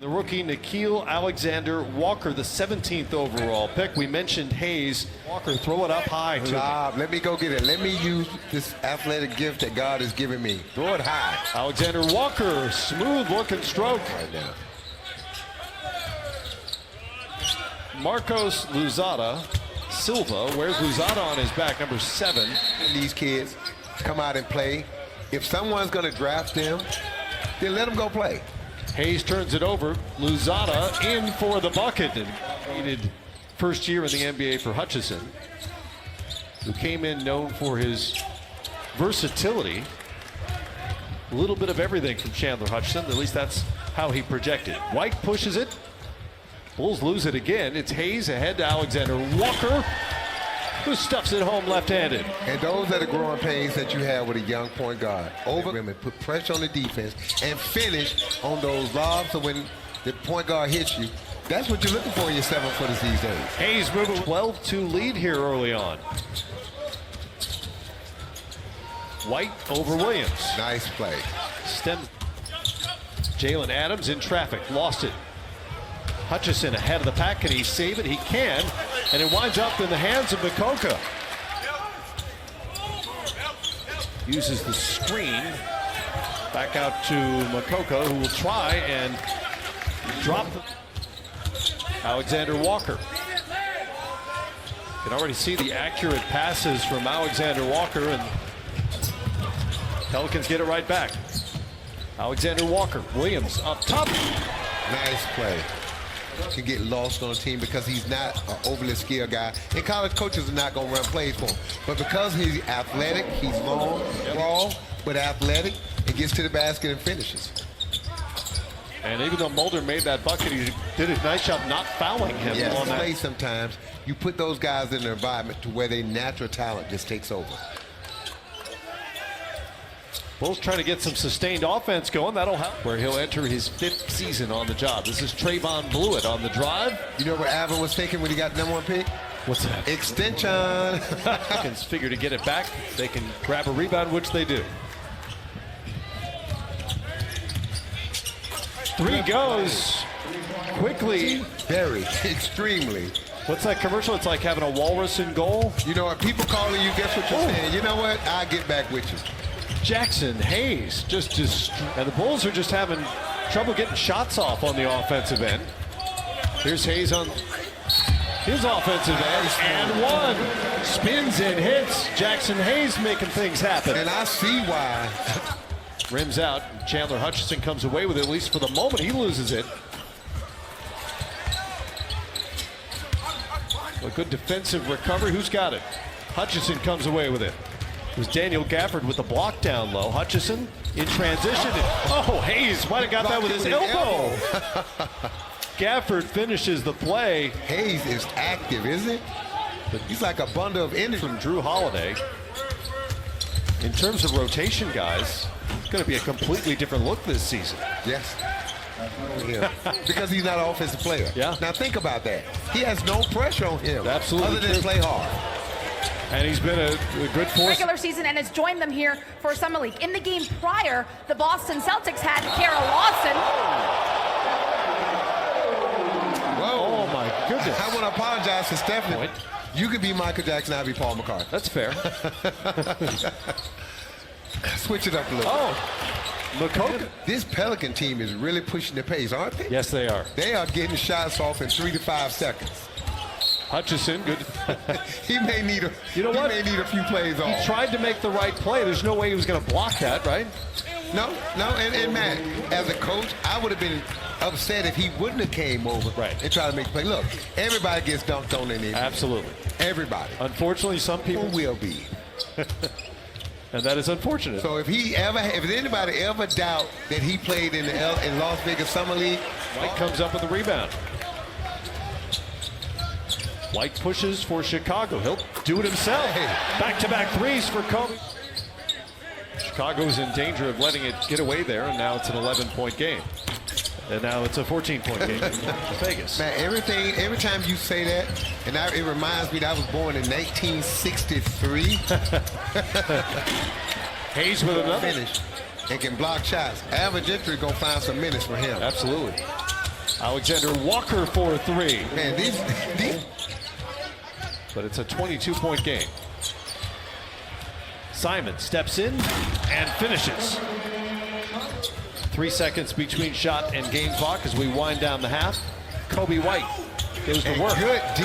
The rookie Nickeil Alexander-Walker, the 17th overall pick. We mentioned Hayes. Walker, throw it up high. Let me go get it. Let me use this athletic gift that God has given me. Throw it high. Alexander-Walker, smooth looking stroke. Right now. Marcos Luzada Silva. Where's Luzada on his back? Number 7. These kids come out and play. If someone's going to draft them, then let them go play. Hayes turns it over. Luzada in for the bucket. And first year in the NBA for Hutchison, who came in known for his versatility. A little bit of everything from Chandler Hutchison. At least that's how he projected. White pushes it. Bulls lose it again. It's Hayes ahead to Alexander-Walker, who stuffs it home left-handed. And those are the growing pains that you have with a young point guard. Over him and put pressure on the defense and finish on those lobs. So when the point guard hits you, that's what you're looking for in your 7-footers these days. Hayes moving 12-2 lead here early on. White over Williams. Nice play. Jalen Adams in traffic, lost it. Hutchison ahead of the pack. Can he save it? He can. And it winds up in the hands of Makoka. Uses the screen. Back out to Makoka, who will try and drop Alexander-Walker. You can already see the accurate passes from Alexander-Walker, and Pelicans get it right back. Alexander-Walker, Williams up top. Nice play. Can get lost on a team because he's not an overly skilled guy. And college coaches are not going to run plays for him. But because he's athletic, he's long, raw, but athletic, and gets to the basket and finishes. And even though Mulder made that bucket, he did a nice job not fouling him on that play. Sometimes you put those guys in an environment to where their natural talent just takes over. Bulls trying to get some sustained offense going. That'll help. Where he'll enter his 5th season on the job. This is Trayvon Blewett on the drive. You know what Alvin was thinking when he got the #1 pick? What's that? Extension. Pelicans figure to get it back. They can grab a rebound, which they do. 3 goes quickly. Very, extremely. What's that commercial? It's like having a walrus in goal. You know what? People calling you, guess what you're saying? You know what? I'll get back with you. Jackson Hayes and the Bulls are just having trouble getting shots off on the offensive end. Here's Hayes on his offensive end, and one. Spins and hits. Jackson Hayes making things happen. And I see why. Rims out. Chandler Hutchison comes away with it, at least for the moment. He loses it. A good defensive recovery. Who's got it? Hutchison comes away with it. It was Daniel Gafford with the block down low. Hutchison in transition. Oh, Hayes might have got that with his elbow. Gafford finishes the play. Hayes is active, isn't it? He's like a bundle of energy. From Drew Holiday. In terms of rotation, guys, it's going to be a completely different look this season. Yes. Yeah. Because he's not an offensive player. Yeah. Now think about that. He has no pressure on him. Absolutely. Other than play hard. And he's been a good force. Regular season and has joined them here for Summer League. In the game prior, the Boston Celtics had Kara Lawson. Whoa. Oh, my goodness. I want to apologize to Stephanie. You could be Michael Jackson, I'll be Paul McCartney. That's fair. Switch it up a little. Oh, Makoka. This Pelican team is really pushing the pace, aren't they? Yes, they are. They are getting shots off in 3 to 5 seconds. Hutchison, good. He may need a few plays off. He tried to make the right play. There's no way he was going to block that, right? No, and Matt, as a coach, I would have been upset if he wouldn't have came over and tried to make a play. Look, everybody gets dunked on in the NBA. Absolutely. Everybody. Unfortunately, some people will be. And that is unfortunate. So if anybody ever doubt that he played in Las Vegas Summer League, White comes up with the rebound. White pushes for Chicago. He'll do it himself. Back-to-back threes for Kobe. Chicago's in danger of letting it get away there, and now it's an 11-point game. And now it's a 14-point game in Vegas. Man, every time you say that, and it reminds me that I was born in 1963. Hayes with another finish and can block shots. Average Gentry gonna find some minutes for him. Absolutely. Alexander Walker for 3. Man, these But it's a 22-point game. Simon steps in and finishes. 3 seconds between shot and game clock as we wind down the half. Kobe White goes to work. good D.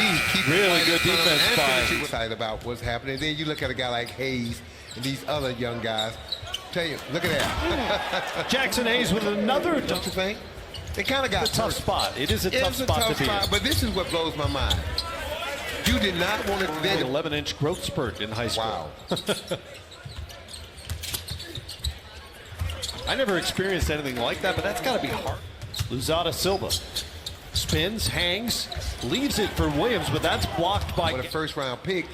Really good defense by. Excited about what's happening. Then you look at a guy like Hayes and these other young guys. Tell you, look at that. Jackson Hayes with another. Don't you think? They kind of got It's a tough spot. It is a tough spot to be in. But this is what blows my mind. You did not want to An 11-inch growth spurt in high school. Wow. I never experienced anything like that, but that's got to be hard. Luzada Silva spins, hangs, leaves it for Williams, but that's blocked by With a first-round pick,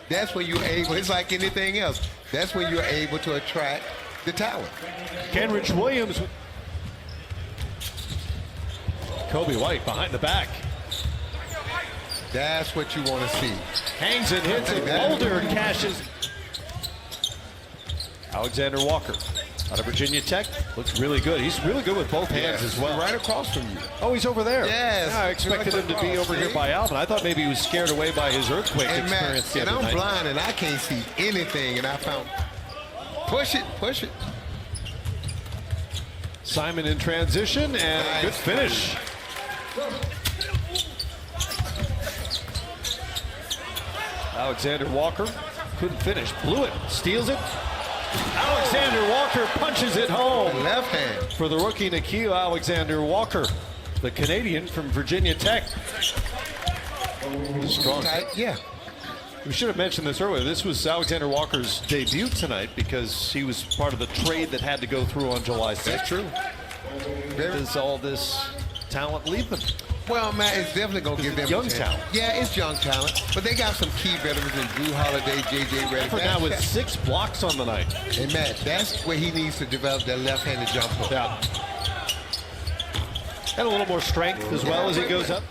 that's when you're able, it's like anything else, that's when you're able to attract the talent. Kenrich Williams. Kobe White behind the back. That's what you want to see. Hangs and hits it. Boulder cashes. Alexander Walker out of Virginia Tech. Looks really good. He's really good with both hands as well. Right across from you. Oh, he's over there. Yes. Yeah, I expected him to be over here by Alvin. I thought maybe he was scared away by his earthquake experience the and other I'm night. blind and I can't see anything, and I found, push it. Simon in transition, and Nice. good finish. Alexander Walker couldn't finish. Blew it. Steals it. Alexander Walker punches it home. Left hand. For the rookie Nikhil Alexander Walker, the Canadian from Virginia Tech. Strong. Tight, yeah. We should have mentioned this earlier. This was Alexander Walker's debut tonight because he was part of the trade that had to go through on July 6th. That's true. Does all this talent leave them? Well, Matt, it's definitely going to give them young a chance. talent. Yeah, it's young talent, but they got some key veterans in Drew Holiday, J.J. Redick. Now with 6 blocks on the night. And Matt, that's where he needs to develop that left-handed jump hook. Yeah. And a little more strength as well as he goes up.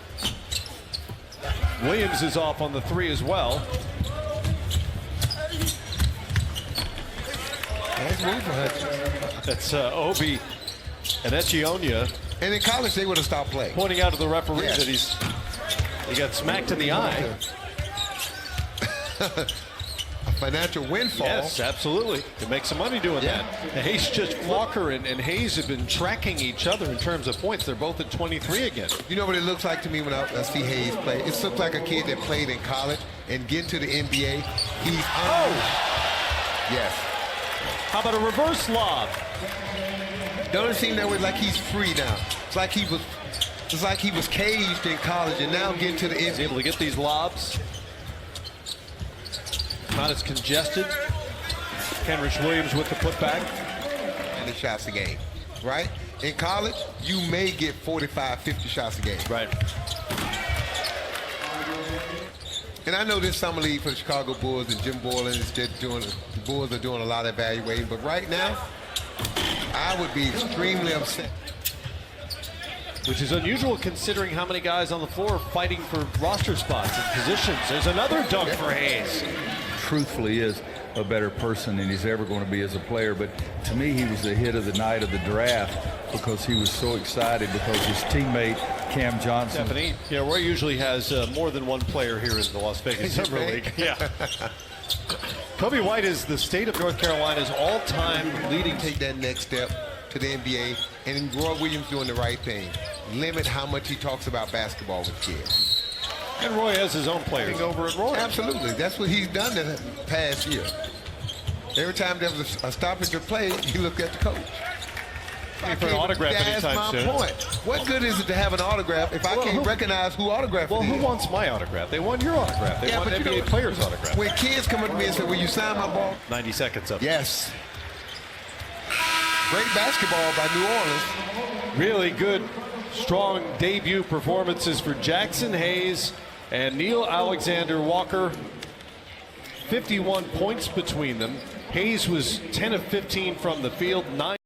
Williams is off on the 3 as well. Nice move for Hutchins. That's Obi and Echionia And in college, they would have stopped playing. pointing out to the referee Yeah. that he got smacked in the eye. A financial windfall. Yes, absolutely. To make some money doing Yeah. that. And Hayes just Walker and Hayes have been tracking each other in terms of points. They're both at 23 again. You know what it looks like to me when I see Hayes play? It looks like a kid that played in college and get to the NBA. He's Yes. How about a reverse lob? Doesn't seem that way, like he's free now. It's like he was caged in college and now getting to the He's NBA. able to get these lobs. Not as congested. Kenrich Williams with the putback. And the shots a game, right? In college, you may get 45, 50 shots a game. Right. And I know this summer league for the Chicago Bulls and Jim Boylan is just doing, the Bulls are doing a lot of evaluating, but right now, I would be extremely upset. Which is unusual considering how many guys on the floor are fighting for roster spots and positions. There's another dunk for Hayes. Truthfully is a better person than he's ever going to be as a player, but to me he was the hit of the night of the draft because he was so excited because his teammate Cam Johnson. Stephanie, yeah, Roy usually has more than one player here in the Las Vegas Summer League. Yeah. Kobe White is the state of North Carolina's all-time leading. Take that next step to the NBA, and Roy Williams doing the right thing. Limit how much he talks about basketball with kids. And Roy has his own players over at Roy. Absolutely. That's what he's done in the past year. Every time there was a stoppage of play, he looked at the coach. For an autograph That's anytime my soon. point. What good is it to have an autograph if I can't recognize who autographed Well, it who is? wants my autograph? They want your autograph. They want but NBA players' autograph. when kids come up to me and say, will you sign my ball? 90 seconds up. Yes. Great basketball by New Orleans. Really good, strong debut performances for Jackson Hayes and Neil Alexander Walker. 51 points between them. Hayes was 10 of 15 from the field, 9